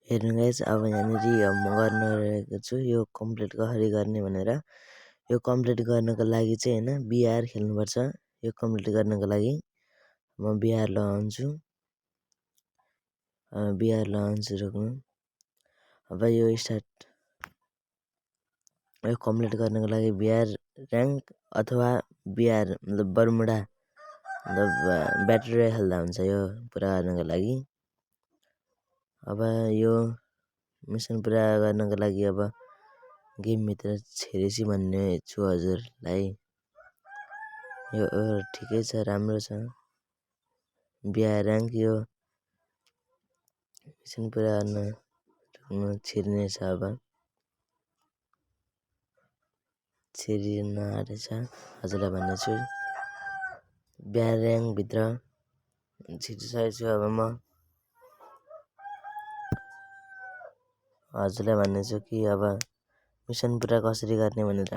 हेर्नु गाइस, अब यहाँनिर म गर्न रहेको छु यो कम्प्लिट कसरी गर्ने भनेर। यो कम्प्लिट गर्नको लागि चाहिँ होइन बिआर खेल्नुपर्छ। यो कम्प्लिट गर्नको लागि म बिआर लगाउँछु। रोक्नु। अब यो स्टार्ट। यो कम्प्लिट गर्नको लागि बिआर र्याङ्क अथवा बिआर मतलब बर्मुडा मतलब ब्याटरी रोयल खेल्दा हुन्छ यो पुरा गर्नको लागि। अब यो मिसन पुरा गर्नको लागि अब गेमभित्र छिरेपछि भन्ने छु हजुरलाई। यो ठिकै छ, राम्रो छ बिआर र्याङ्क। यो मिसन पुरा गर्न छिर्ने छ। अब छिरिन आँटेछ हजुरलाई भन्ने छु। बिआर र्याङ्कभित्र छिरिसकेको छु। अब म हजुरलाई भन्ने छु कि अब मिसन पुरा कसरी गर्ने भनेर।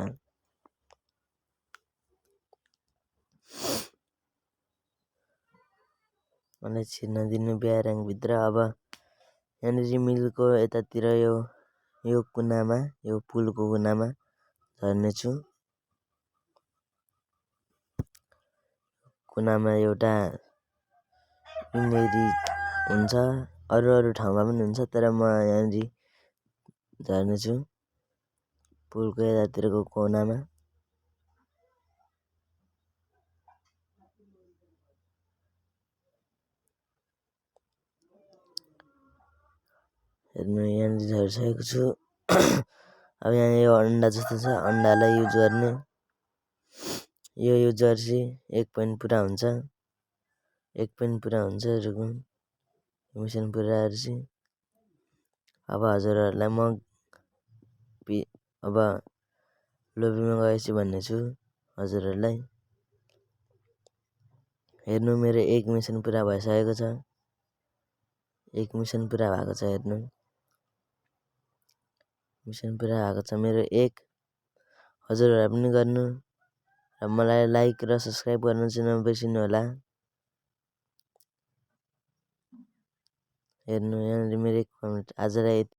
मलाई छिर्न दिनु बिआर र्याङ्कभित्र। अब यहाँनिर मिलको यतातिर यो कुनामा, यो पुलको कुनामा झर्नेछु। कुनामा एउटा इनेरी हुन्छ, अरू ठाउँमा पनि हुन्छ, तर म यहाँनिर झर्नेछु पुलको यतातिरको कुनामा। हेर्नु यहाँनिर झरिसकेको छु। अब यहाँ यो अन्डा जस्तो छ, अन्डालाई युज गर्ने। यो युज गरेपछि 1 पोइन्ट पुरा हुन्छ। 1 पोइन्ट पुरा हुन्छ। रुकुम मिसन पुरा गरेपछि अब हजुरहरूलाई म अब लोबीमा गएपछि भन्ने छु हजुरहरूलाई। हेर्नु मेरो 1 मिसन पुरा भइसकेको छ। 1 मिसन पुरा भएको छ। हेर्नु मिसन पुरा भएको छ मेरो 1। हजुरहरूलाई पनि गर्नु र मलाई लाइक र सब्सक्राइब गर्न चाहिँ नबिर्सिनु होला। हेर्नु यहाँनिर मेरो 1 कमेन्ट आजलाई